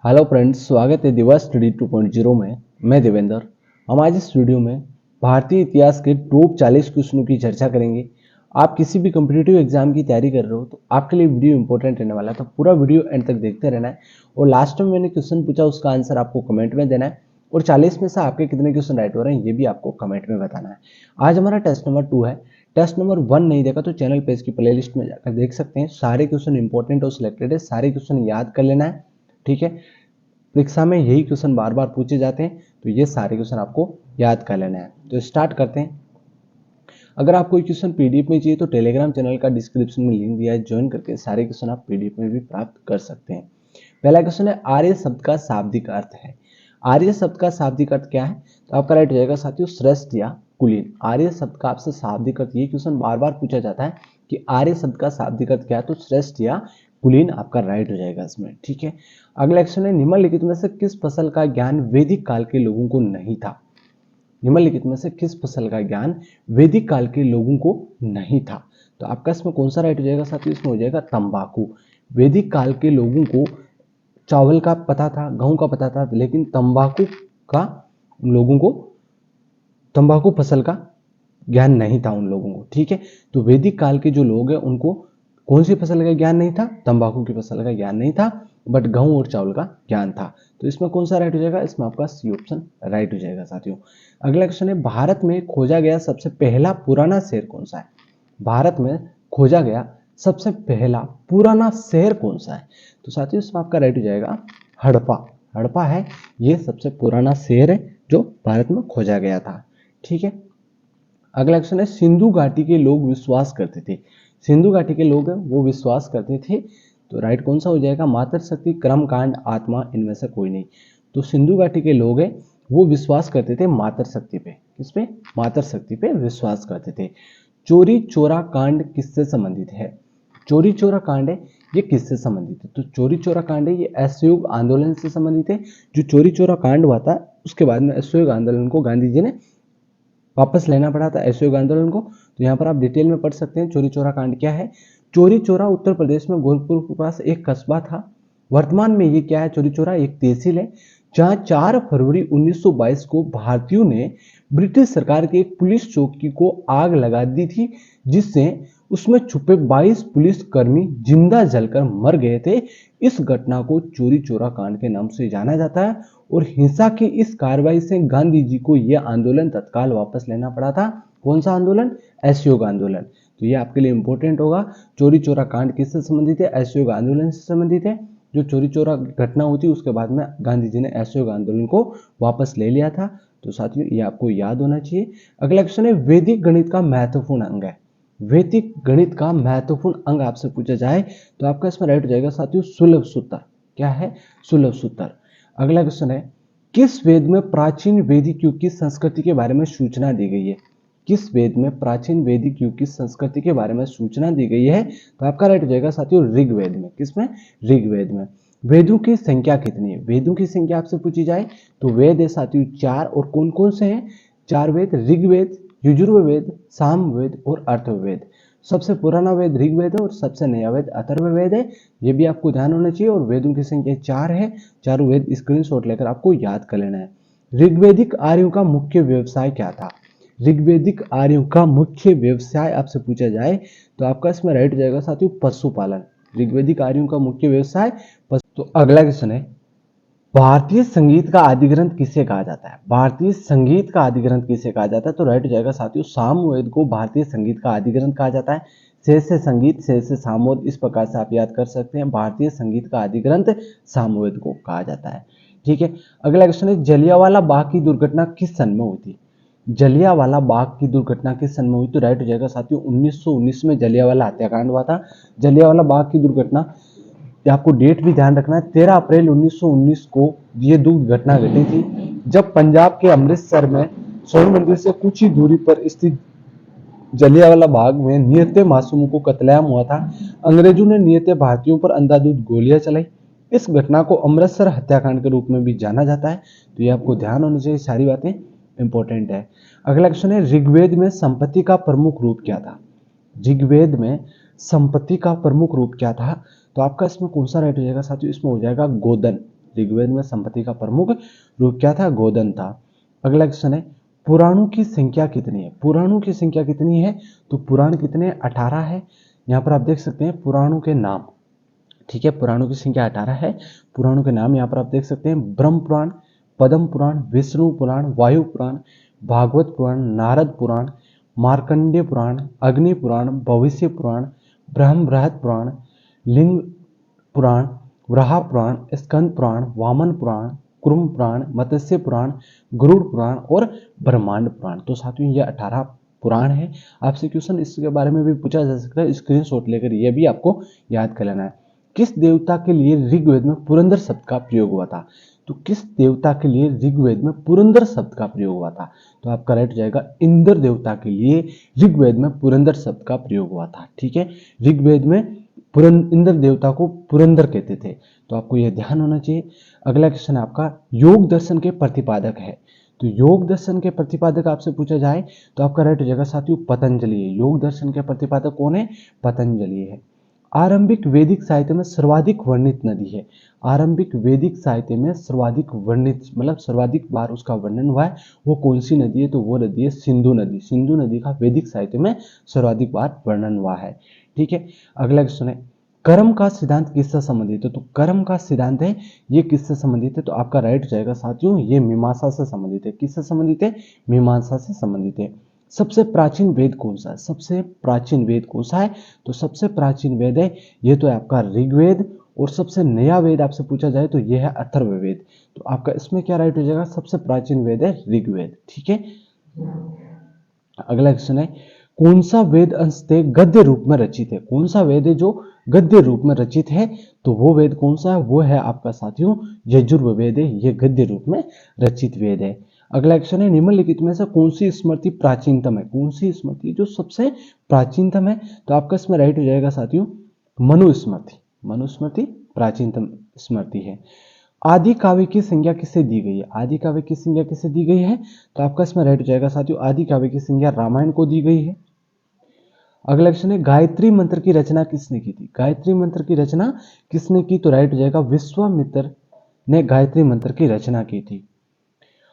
Hello friends, स्वागत है दिवस स्टडी 2.0 में। मैं देवेंद्र। हम आज इस वीडियो में भारतीय इतिहास के टॉप 40 क्वेश्चनों की चर्चा करेंगे। आप किसी भी कॉम्पिटिटिव एग्जाम की तैयारी कर रहे हो तो आपके लिए वीडियो इंपॉर्टेंट रहने वाला है, तो पूरा वीडियो एंड तक देखते रहना है। और लास्ट में मैंने क्वेश्चन पूछा, उसका आंसर आपको कमेंट में देना है और 40 में से आपके कितने क्वेश्चन राइट हो रहे हैं ये भी आपको कमेंट में बताना है। आज हमारा टेस्ट नंबर 2 है। टेस्ट नंबर 1 नहीं देखा तो चैनल पेज की प्लेलिस्ट में जाकर देख सकते हैं। सारे क्वेश्चन इंपॉर्टेंट और सिलेक्टेड है, सारे क्वेश्चन याद कर लेना है। ठीक है, परीक्षा में यही क्वेश्चन बार बार पूछे जाते हैं, तो ये सारे क्वेश्चन आपको याद कर लेना है। तो स्टार्ट करते हैं। अगर आपको कोई क्वेश्चन पीडीएफ में चाहिए तो टेलीग्राम चैनल का डिस्क्रिप्शन में लिंक दिया है, ज्वाइन करके सारे क्वेश्चन आप पीडीएफ में भी प्राप्त कर सकते हैं। पहला क्वेश्चन है, आर्य शब्द का शाब्दिक अर्थ है। आर्य शब्द का शाब्दिक अर्थ क्या है? तो आपका राइट हो जाएगा साथियों, श्रेष्ठ या कुलीन। आर्य शब्द का आपसे शाब्दिक अर्थ, ये क्वेश्चन बार बार पूछा जाता है कि आर्य शब्द का शाब्दिक अर्थ क्या है, तो श्रेष्ठ या कुलीन आपका राइट हो जाएगा इसमें। ठीक है, अगला क्वेश्चन है, निम्नलिखित में से किस फसल का ज्ञान वैदिक काल के लोगों को नहीं था? निम्नलिखित में से किस फसल का ज्ञान वैदिक काल के लोगों को नहीं था? तो आपका इसमें कौन सा राइट हो जाएगा साथियों? इसमें हो जाएगा तंबाकू। वैदिक काल के लोगों को चावल का पता था, गेहूं का पता था, लेकिन तंबाकू का लोगों को तंबाकू फसल का ज्ञान नहीं था उन लोगों को। ठीक है, तो वैदिक काल के जो लोग हैं उनको कौन सी फसल का ज्ञान नहीं था? तंबाकू की फसल का ज्ञान नहीं था, बट गेहूं और चावल का ज्ञान था। तो इसमें कौन सा राइट हो जाएगा? इसमें आपका सी ऑप्शन राइट हो जाएगा साथियों। अगला क्वेश्चन है, भारत में खोजा गया सबसे पहला पुराना शहर कौन सा है? भारत में खोजा गया सबसे पहला पुराना शहर कौन सा है? तो साथियों इसमें आपका राइट हो जाएगा हड़प्पा। हड़प्पा है ये सबसे पुराना शहर है जो भारत में खोजा गया था। ठीक है, अगला क्वेश्चन है, सिंधु घाटी के लोग विश्वास करते थे। सिंधु घाटी के लोग वो विश्वास करते थे, तो राइट कौन सा हो जाएगा? मातृशक्ति, कर्मकांड, आत्मा, इनमें से कोई नहीं। तो सिंधु घाटी के लोग हैं वो विश्वास करते थे मातृशक्ति पे। किस पे? मातृशक्ति पे विश्वास करते थे। चोरी चोरा कांड किससे संबंधित है? चोरी चोरा कांड है ये किससे संबंधित है? तो चोरी चोरा कांड है ये असहयोग आंदोलन से संबंधित है। जो चोरी चोरा कांड हुआ था उसके बाद में असहयोग आंदोलन को गांधी जी ने वापस लेना पड़ा था, असहयोग आंदोलन को। तो यहाँ पर आप डिटेल में पढ़ सकते हैं चोरी चोरा कांड क्या है। चोरी चोरा उत्तर प्रदेश में गोरखपुर के पास एक कस्बा था। वर्तमान में ये क्या है? चोरी चोरा एक तहसील है, जहां 4 फरवरी 1922 को भारतीयों ने ब्रिटिश सरकार की एक पुलिस चौकी को आग लगा दी थी, जिससे उसमें छुपे 22 पुलिस कर्मी जिंदा जलकर मर गए थे। इस घटना को चोरी चोरा कांड के नाम से जाना जाता है और हिंसा की इस कार्रवाई से गांधी जी को यह आंदोलन तत्काल वापस लेना पड़ा था। कौन सा आंदोलन? असहयोग आंदोलन। तो ये आपके लिए इंपॉर्टेंट होगा। चोरी चोरा कांड किससे संबंधित है? असहयोग आंदोलन से संबंधित है। जो चोरी चोरा घटना हुई थी उसके बाद में गांधी जी ने असहयोग आंदोलन को वापस ले लिया था। तो साथियों ये आपको याद होना चाहिए। अगला क्वेश्चन है, वैदिक गणित का महत्वपूर्ण अंग है। वैदिक गणित का महत्वपूर्ण अंग आपसे पूछा जाए तो आपका इसमें राइट हो जाएगा साथियों सुलभ सूत्र। क्या है? सुलभ सूत्र। अगला क्वेश्चन है, किस वेद में प्राचीन वैदिक युग की संस्कृति के बारे में सूचना दी गई है? किस वेद में प्राचीन वैदिक युग की संस्कृति के बारे में सूचना दी गई है? तो आपका राइट हो जाएगा साथियों ऋग्वेद में। किसमें? ऋग्वेद में। वेदों की संख्या कितनी है? वेदों की संख्या आपसे पूछी जाए तो वेद है साथियों 4। और कौन कौन से हैं 4 वेद? ऋग्वेद, यजुर्वेद, सामवेद और अथर्ववेद। सबसे पुराना वेद ऋग्वेद है और सबसे नया वेद अथर्ववेद है। ये भी आपको ध्यान होना चाहिए। और वेदों की संख्या 4 है। चारों वेद स्क्रीनशॉट लेकर आपको याद कर लेना है। ऋग्वेदिक आर्यों का मुख्य व्यवसाय क्या था? ऋग्वेदिक आर्यों का मुख्य व्यवसाय आपसे पूछा जाए तो आपका इसमें राइट हो जाएगा साथियों पशुपालन। ऋग्वेदिक आर्यों का मुख्य व्यवसाय तो अगला क्वेश्चन है, भारतीय संगीत का आदि ग्रंथ किसे कहा जाता है? भारतीय संगीत का आदि ग्रंथ किसे कहा जाता है? तो राइट हो जाएगा साथियों सामवेद को भारतीय संगीत का आदि ग्रंथ कहा जाता है। शेष से संगीत, शेष से सामवेद, इस प्रकार से आप याद कर सकते हैं। भारतीय संगीत का आदि ग्रंथ सामवेद को कहा जाता है। ठीक है, अगला क्वेश्चन है, जलियांवाला बाग की दुर्घटना किस सन में हुई थी? जलियांवाला बाग की दुर्घटना किस सन में हुई? तो राइट हो जाएगा साथियों 1919 में जलियांवाला हत्याकांड हुआ था। जलियांवाला बाग की दुर्घटना, आपको डेट भी ध्यान रखना है, 13 अप्रैल 1919 को ये दुख घटना घटी थी, जब पंजाब के अमृतसर में स्वर्ण मंदिर से कुछ ही दूरी पर स्थित जलियांवाला बाग में निहत्थे मासूमों को कत्लेआम हुआ था। अंग्रेजों ने निहत्थे भारतीयों पर अंधाधुंध गोलियां चलाई। इस घटना को अमृतसर हत्याकांड के रूप में भी जाना जाता है। तो ये आपको ध्यान होना चाहिए, सारी बातें इंपॉर्टेंट है। अगला क्वेश्चन है, ऋग्वेद में संपत्ति का प्रमुख रूप क्या था? ऋग्वेद में संपत्ति का प्रमुख रूप क्या था? तो आपका इसमें कौन सा राइट हो जाएगा साथियों? इसमें हो जाएगा गोधन। ऋग्वेद में संपत्ति का प्रमुख रूप क्या था? गोधन था। अगला क्वेश्चन है पुराणों की संख्या कितनी है? पुराणों की संख्या कितनी है? तो पुराण कितने? 18 है। यहाँ पर आप देख सकते हैं पुराणों के नाम, ठीक है, पुराणों की संख्या 18 है। पुराणों के नाम यहाँ पर आप देख सकते हैं ब्रह्म पुराण, पद्म पुराण, विष्णु पुराण, वायु पुराण, भागवत पुराण, नारद पुराण, मार्कंडेय पुराण, अग्नि पुराण, भविष्य पुराण, ब्रह्म बृहद पुराण, लिंग पुराण, वराह पुराण, स्कंद पुराण, वामन पुराण, कुर्म पुराण, मत्स्य पुराण, गरुड़ पुराण और ब्रह्मांड पुराण। तो साथियों ये 18 पुराण है। आपसे क्वेश्चन इसके बारे में भी पूछा जा सकता है, स्क्रीनशॉट लेकर ये भी आपको याद कर लेना है। किस देवता के लिए ऋग्वेद में पुरंदर शब्द का प्रयोग हुआ था? तो किस देवता के लिए ऋग्वेद में पुरंदर शब्द का प्रयोग हुआ था? तो आपका राइट हो जाएगा इंद्र देवता के लिए ऋग्वेद में पुरंदर शब्द का प्रयोग हुआ था। ठीक है, ऋग्वेद में इंद्र देवता को पुरंदर कहते थे, तो आपको यह ध्यान होना चाहिए। अगला क्वेश्चन आपका योग दर्शन के प्रतिपादक है। तो योग दर्शन के प्रतिपादक आपसे पूछा जाए तो आपका राइट हो जाएगा साथियों पतंजलि है। योग दर्शन के प्रतिपादक कौन है? पतंजलि है। आरंभिक वैदिक साहित्य में सर्वाधिक वर्णित नदी है। आरंभिक वैदिक साहित्य में सर्वाधिक वर्णित मतलब सर्वाधिक बार उसका वर्णन हुआ है, वो कौन सी नदी है? तो वो नदी है सिंधु नदी। सिंधु नदी का वैदिक साहित्य में सर्वाधिक बार वर्णन हुआ है। ठीक है, अगला क्वेश्चन है कर्म का सिद्धांत किससे संबंधित है? तो कर्म का सिद्धांत है ये किससे संबंधित है? तो आपका राइट हो जाएगा साथियों ये मीमांसा से संबंधित है। किससे संबंधित है? मीमांसा से संबंधित है। सबसे प्राचीन वेद कौन सा है? सबसे प्राचीन वेद कौन सा है? तो सबसे प्राचीन वेद है ये तो है आपका ऋग्वेद, और सबसे नया वेद आपसे पूछा जाए तो यह है अथर्ववेद। तो आपका इसमें क्या राइट हो जाएगा? सबसे प्राचीन वेद है ऋग्वेद। ठीक है, अगला क्वेश्चन है कौन सा वेद अंशतः गद्य रूप में रचित है? कौन सा वेद है जो गद्य रूप में रचित है? तो वो वेद कौन सा है? वो है आपका साथियों यजुर्वेद है, ये गद्य रूप में रचित वेद है। अगला क्वेश्चन है निम्नलिखित में से कौन सी स्मृति प्राचीनतम है? कौन सी स्मृति जो सबसे प्राचीनतम है? तो आपका इसमें राइट हो जाएगा साथियों मनुस्मृति। मनुस्मृति प्राचीनतम स्मृति है। आदि काव्य की संज्ञा किससे दी गई है? आदि काव्य की संज्ञा किससे दी गई है? तो आपका इसमें राइट हो जाएगा साथियों आदि काव्य की संज्ञा रामायण को दी गई है। अगला क्वेश्चन है गायत्री मंत्र की रचना किसने की थी? गायत्री मंत्र की रचना किसने की? तो राइट हो जाएगा विश्वामित्र ने गायत्री मंत्र की रचना की थी।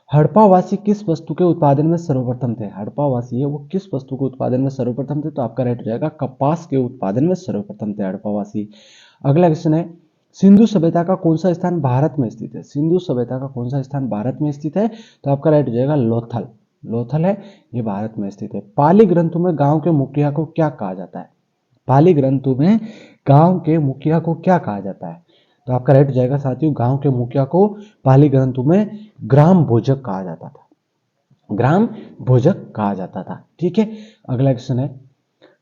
हड़प्पावासी किस वस्तु के उत्पादन में सर्वप्रथम थे? हड़प्पावासी है वो किस वस्तु के उत्पादन में सर्वप्रथम थे? तो आपका राइट हो जाएगा कपास के उत्पादन में सर्वप्रथम थे हड़प्पावासी। अगला क्वेश्चन है सिंधु सभ्यता का कौन सा स्थान भारत में स्थित है? सिंधु सभ्यता का कौन सा स्थान भारत में स्थित है? तो आपका राइट हो जाएगा लोथल। लोथल है ये भारत में स्थित है। पाली ग्रंथों में गांव के मुखिया को क्या कहा जाता है? पाली ग्रंथों में गांव के मुखिया को क्या कहा जाता है? तो आपका राइट हो जाएगा साथियों गांव के मुखिया को पाली ग्रंथों में ग्राम भोजक कहा जाता था। ग्राम भोजक कहा जाता था। ठीक है, अगला क्वेश्चन है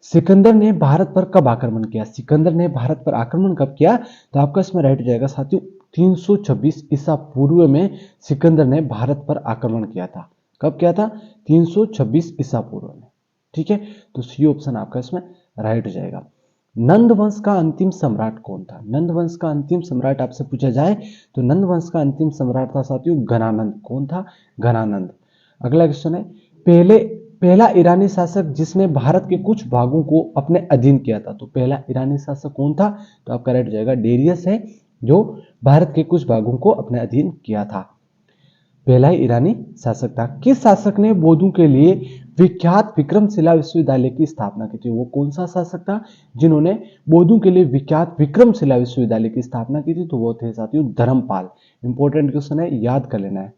सिकंदर ने भारत पर कब आक्रमण किया? सिकंदर ने भारत पर आक्रमण कब किया? तो आपका इसमें राइट हो जाएगा साथियों 326 ईसा पूर्व में सिकंदर ने भारत पर आक्रमण किया था। कब किया था? 326 ईसा पूर्व में। ठीक है, तो सी ऑप्शन आपका इसमें राइट हो जाएगा। नंद वंश का अंतिम सम्राट कौन था? नंद वंश का अंतिम सम्राट आपसे पूछा जाए तो नंद वंश का अंतिम सम्राट था साथियों घनानंद। कौन था? घनानंद। अगला क्वेश्चन है पहला ईरानी शासक जिसने भारत के कुछ भागों को अपने अधीन किया था। तो पहला ईरानी शासक कौन था? तो आपका राइट हो जाएगा डेरियस है जो भारत के कुछ भागों को अपने अधीन किया था। पहला ईरानी शासक था। किस शासक ने बौद्धों के लिए विख्यात विक्रमशिला विश्वविद्यालय की स्थापना की थी? वो कौन सा शासक था जिन्होंने बौद्धों के लिए विख्यात विक्रमशिला विश्वविद्यालय की स्थापना की थी? तो वो थे साथियों धर्मपाल। इंपॉर्टेंट क्वेश्चन है, याद कर लेना है।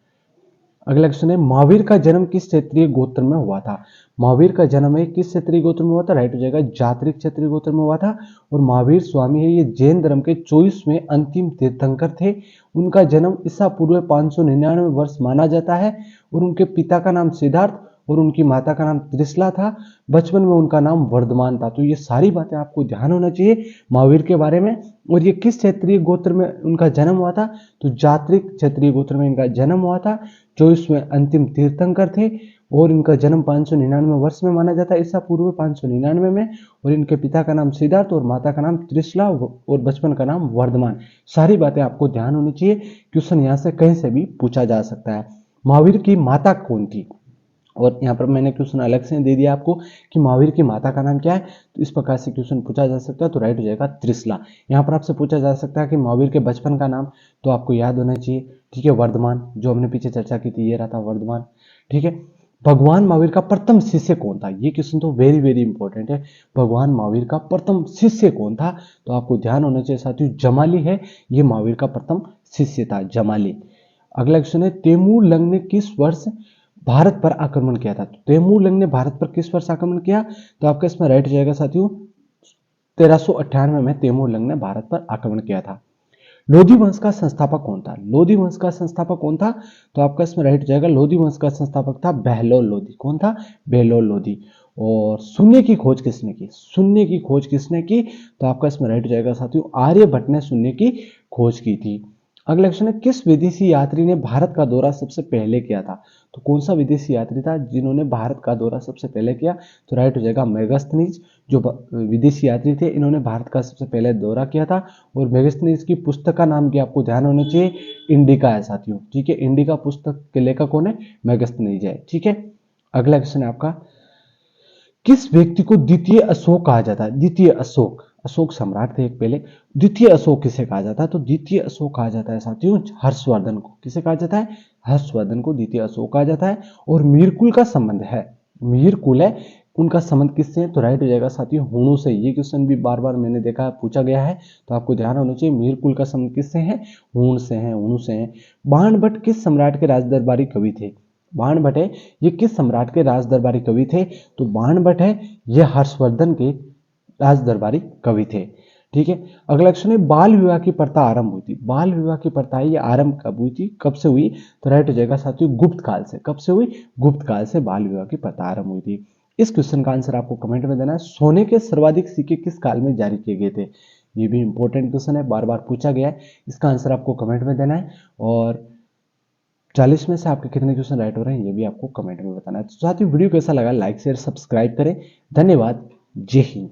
अगला क्वेश्चन है महावीर का जन्म किस क्षेत्रीय गोत्र में हुआ था? महावीर का जन्म है किस क्षेत्रीय गोत्र में हुआ था? राइट हो जाएगा जात्रिक क्षेत्रीय गोत्र में हुआ था। और महावीर स्वामी है ये जैन धर्म के 24वें अंतिम तीर्थंकर थे। उनका जन्म ईसा पूर्व 599 वर्ष माना जाता है। और उनके पिता का नाम सिद्धार्थ और उनकी माता का नाम त्रिशला था। बचपन में उनका नाम वर्धमान था। तो ये सारी बातें आपको ध्यान होना चाहिए महावीर के बारे में। और ये किस क्षेत्रीय गोत्र में उनका जन्म हुआ था? तो जात्रिक क्षेत्रीय गोत्र में इनका जन्म हुआ था। 24वें अंतिम तीर्थंकर थे और इनका जन्म 599 वर्ष में माना जाता है ईसा पूर्व 599 में। और इनके पिता का नाम सिद्धार्थ और माता का नाम त्रिशला और बचपन का नाम वर्धमान। सारी बातें आपको ध्यान होनी चाहिए, क्वेश्चन यहाँ से कहीं से भी पूछा जा सकता है। महावीर की माता कौन थी? और यहाँ पर मैंने क्वेश्चन अलग से दे दिया आपको कि महावीर की माता का नाम क्या है, तो इस प्रकार से क्वेश्चन पूछा जा सकता है, तो राइट हो जाएगा त्रिशला। यहाँ पर आपसे पूछा जा सकता है कि महावीर के बचपन का नाम, तो आपको याद होना चाहिए, ठीक है, वर्धमान, जो हमने पीछे चर्चा की थी, ये रहा था वर्धमान, ठीक है। भगवान महावीर का प्रथम शिष्य कौन था, ये क्वेश्चन तो वेरी वेरी इंपॉर्टेंट है। भगवान महावीर का प्रथम शिष्य कौन था, तो आपको ध्यान होना चाहिए साथियों, जमाली है, ये महावीर का प्रथम शिष्य था, जमाली। अगला क्वेश्चन है, तैमूर लंग ने किस वर्ष भारत पर आक्रमण किया था, तो तैमूर लंग ने भारत पर किस वर्ष आक्रमण किया, तो आपका इसमें राइट हो जाएगा साथियों 1398 में तैमूर लंग ने भारत पर आक्रमण किया था। लोधी वंश का संस्थापक कौन था, लोधी वंश का संस्थापक कौन था, तो आपका इसमें राइट हो जाएगा लोधी वंश का संस्थापक था बहलोल लोधी। कौन था, बहलोल लोधी। और शून्य की खोज किसने की, शून्य की खोज किसने की, तो आपका इसमें राइट हो जाएगा साथियों आर्यभट्ट ने शून्य की खोज की थी। अगला क्वेश्चन है, किस विदेशी यात्री ने भारत का दौरा सबसे पहले किया था, तो कौन सा विदेशी यात्री था जिन्होंने भारत का दौरा सबसे पहले किया, तो राइट हो जाएगा मेगास्थनीज। जो विदेशी यात्री थे, इन्होंने भारत का सबसे पहले दौरा किया था। और मेगास्थनीज की पुस्तक का नाम क्या आपको ध्यान होना चाहिए, इंडिका है साथियों, ठीक है। इंडिका पुस्तक के लेखक कौन है, मेगास्थनीज है, ठीक है। अगला क्वेश्चन है आपका, किस व्यक्ति को द्वितीय अशोक कहा जाता है, द्वितीय अशोक, अशोक सम्राट थे एक पहले, द्वितीय अशोक किसे कहा जाता है, तो द्वितीय अशोक कहा जाता है साथियों हर्षवर्धन को। किसे कहा जाता है, हर्षवर्धन को द्वितीय अशोक कहा जाता है। और मीरकुल का संबंध है, मीरकुल है, उनका संबंध किससे है, तो राइट हो जाएगा साथियों हुणों से। ये क्वेश्चन भी बार बार मैंने देखा पूछा गया है, तो आपको ध्यान होना चाहिए मीरकुल का संबंध किससे है, हुण से है, हुणों से है। बाणभट्ट किस सम्राट के राजदरबारी कवि थे, बाणभट्ट है, ये किस सम्राट के राजदरबारी कवि थे, तो बाणभट्ट है, ये हर्षवर्धन के राजदरबारी कवि थे, ठीक है। अगला क्वेश्चन है, बाल विवाह की प्रथा आरंभ हुई थी, बाल विवाह की प्रथा ये आरंभ कब हुई थी, कब से हुई, तो राइट हो जाएगा साथियों गुप्त काल से। कब से हुई, गुप्त काल से बाल विवाह की प्रथा आरंभ हुई थी। इस क्वेश्चन का आंसर आपको कमेंट में देना है। सोने के सर्वाधिक सिक्के किस काल में जारी किए गए थे, ये भी इंपॉर्टेंट क्वेश्चन है, बार बार पूछा गया है, इसका आंसर आपको कमेंट में देना है। और 40 में से आपके कितने क्वेश्चन राइट हो रहे हैं, ये भी आपको कमेंट में बताना है। तो साथियों वीडियो कैसा लगा, लाइक शेयर सब्सक्राइब करें। धन्यवाद, जय हिंद।